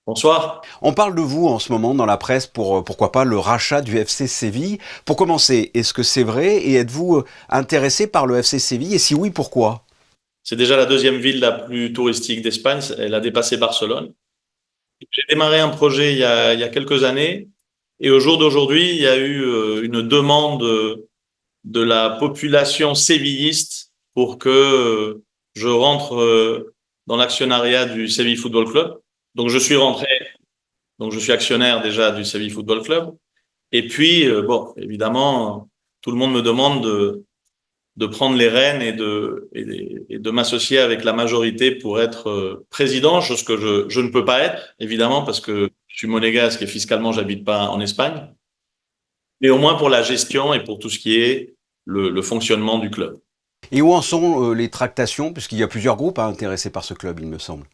Bonsoir. On parle de vous en ce moment dans la presse pour, pourquoi pas, le rachat du FC Séville. Pour commencer, est-ce que c'est vrai et êtes-vous intéressé par le FC Séville et si oui, pourquoi? C'est déjà la deuxième ville la plus touristique d'Espagne. Elle a dépassé Barcelone. J'ai démarré un projet il y a quelques années et au jour d'aujourd'hui, il y a eu une demande de la population sévilliste pour que je rentre dans l'actionnariat du Séville Football Club. Donc je suis rentré, donc je suis actionnaire déjà du Séville Football Club. Et puis, bon, évidemment, tout le monde me demande de prendre les rênes et de m'associer avec la majorité pour être président, chose que je ne peux pas être, évidemment, parce que je suis monégasque et fiscalement, j'habite pas en Espagne, mais au moins pour la gestion et pour tout ce qui est le fonctionnement du club. Et où en sont les tractations, puisqu'il y a plusieurs groupes intéressés par ce club, il me semble.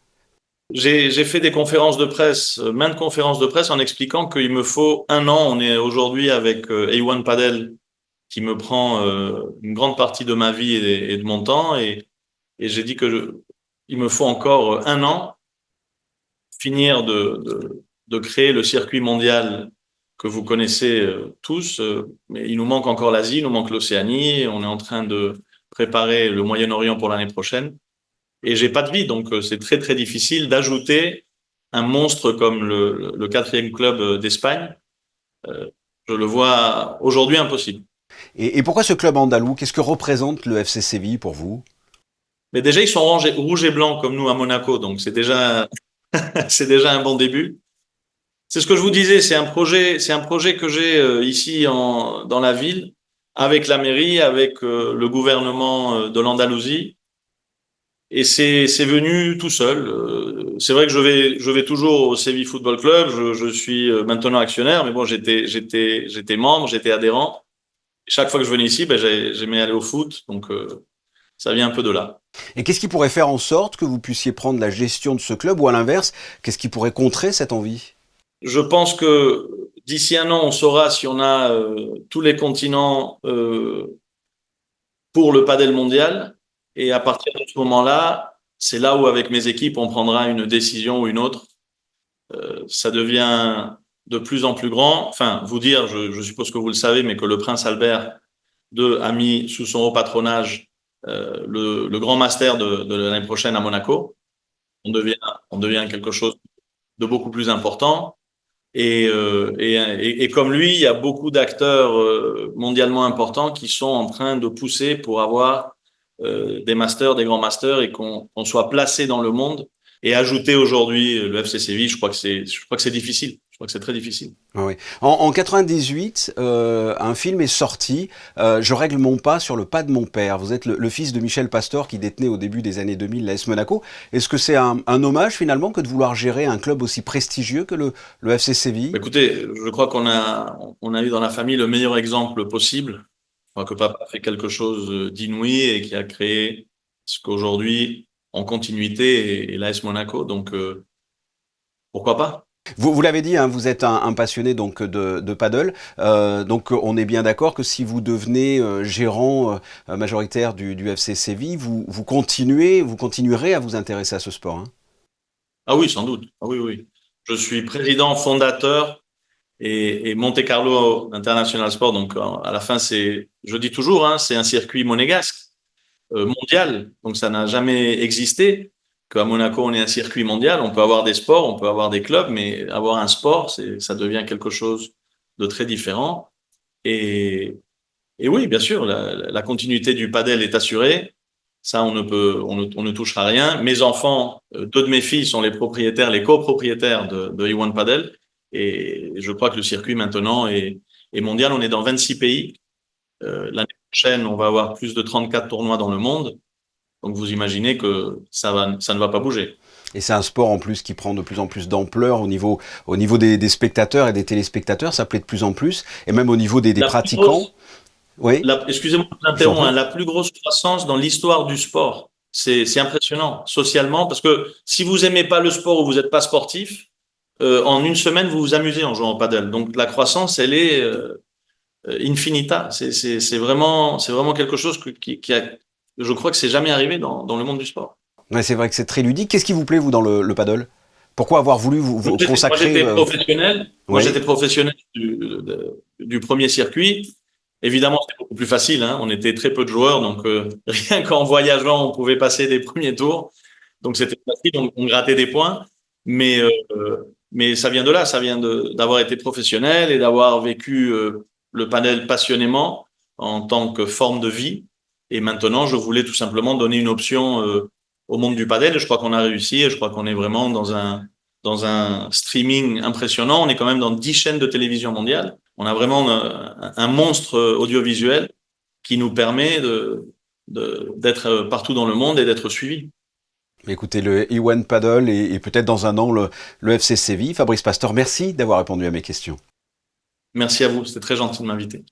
J'ai fait des conférences de presse, maintes conférences de presse en expliquant qu'il me faut un an. On est aujourd'hui avec A1 Padel qui me prend une grande partie de ma vie et de mon temps et j'ai dit que il me faut encore un an finir de créer le circuit mondial que vous connaissez tous, mais il nous manque encore l'Asie, il nous manque l'Océanie, on est en train de préparer le Moyen-Orient pour l'année prochaine, et j'ai pas de vie, donc c'est très très difficile d'ajouter un monstre comme le quatrième club d'Espagne. Euh, je le vois aujourd'hui impossible. Et pourquoi ce club andalou? Qu'est-ce que représente le FC Séville pour vous? Mais déjà, ils sont rouges et blancs comme nous à Monaco, donc c'est déjà un bon début. C'est ce que je vous disais, c'est un projet que j'ai ici dans la ville, avec la mairie, avec le gouvernement de l'Andalousie, et c'est venu tout seul. C'est vrai que je vais toujours au Séville Football Club. Je suis maintenant actionnaire, mais bon, j'étais membre, j'étais adhérent. Chaque fois que je venais ici, ben, j'aimais aller au foot, donc ça vient un peu de là. Et qu'est-ce qui pourrait faire en sorte que vous puissiez prendre la gestion de ce club ou à l'inverse, qu'est-ce qui pourrait contrer cette envie? Je pense que d'ici un an, on saura si on a tous les continents pour le padel mondial. Et à partir de ce moment-là, c'est là où, avec mes équipes, on prendra une décision ou une autre. Ça devient de plus en plus grand. Enfin, vous dire, je suppose que vous le savez, mais que le prince Albert II a mis sous son haut patronage le grand master de l'année prochaine à Monaco. On devient, on devient quelque chose de beaucoup plus important. Et comme lui, il y a beaucoup d'acteurs mondialement importants qui sont en train de pousser pour avoir des masters, des grands masters et qu'on soit placé dans le monde. Et ajouter aujourd'hui le FC Séville, je crois que c'est difficile. Je crois que c'est très difficile. Ah oui. En 98, un film est sorti, Je règle mon pas sur le pas de mon père. Vous êtes le fils de Michel Pastor qui détenait au début des années 2000 l'AS Monaco. Est-ce que c'est un hommage finalement que de vouloir gérer un club aussi prestigieux que le FC Séville? Écoutez, je crois qu'on a eu dans la famille le meilleur exemple possible. Je crois que papa a fait quelque chose d'inouï et qui a créé ce qu'aujourd'hui, en continuité, est l'AS Monaco. Donc, pourquoi pas? Vous l'avez dit, hein, vous êtes un passionné donc de paddle. Donc on est bien d'accord que si vous devenez gérant majoritaire du FC Séville, vous continuerez à vous intéresser à ce sport, hein. Ah oui, sans doute. Ah oui, oui. Je suis président fondateur et Monte Carlo International Sport. Donc, à la fin, je dis toujours, hein, c'est un circuit monégasque, mondial. Donc, ça n'a jamais existé qu'à Monaco, on ait un circuit mondial. On peut avoir des sports, on peut avoir des clubs, mais avoir un sport, ça devient quelque chose de très différent. Et, et oui, bien sûr, la continuité du padel est assurée. Ça, on ne touchera rien. Mes enfants, deux de mes filles sont les propriétaires, les copropriétaires de A1 Padel. Et je crois que le circuit maintenant est mondial. On est dans 26 pays. L'année prochaine, on va avoir plus de 34 tournois dans le monde. Donc, vous imaginez que ça ne va pas bouger. Et c'est un sport en plus qui prend de plus en plus d'ampleur au niveau des spectateurs et des téléspectateurs, ça plaît de plus en plus, et même au niveau des La plus pratiquants. grosse, Oui, excusez-moi de vous je vous en interrompre, hein, prie. la plus grosse croissance dans l'histoire du sport. C'est impressionnant, socialement, parce que si vous aimez pas le sport ou vous n'êtes pas sportif, en une semaine, vous vous amusez en jouant au padel. Donc, la croissance, elle est infinita. C'est vraiment quelque chose je crois que c'est jamais arrivé dans le monde du sport. Ouais, c'est vrai que c'est très ludique. Qu'est-ce qui vous plaît, vous, dans le paddle? Pourquoi avoir voulu vous Moi, consacrer j'étais professionnel. Moi, Oui, j'étais professionnel du premier circuit. Évidemment, c'était beaucoup plus facile, hein. On était très peu de joueurs, donc rien qu'en voyageant, on pouvait passer des premiers tours. Donc c'était facile, on grattait des points. Mais, mais ça vient de là, ça vient d'avoir été professionnel et d'avoir vécu le padel passionnément en tant que forme de vie. Et maintenant, je voulais tout simplement donner une option au monde du padel. Et je crois qu'on a réussi. Et je crois qu'on est vraiment dans un streaming impressionnant. On est quand même dans 10 chaînes de télévision mondiale. On a vraiment un monstre audiovisuel qui nous permet d'être partout dans le monde et d'être suivi. écoutez, le Iwan Paddle et peut-être dans un an le FC Séville. Fabrice Pastor, merci d'avoir répondu à mes questions. Merci à vous, c'était très gentil de m'inviter.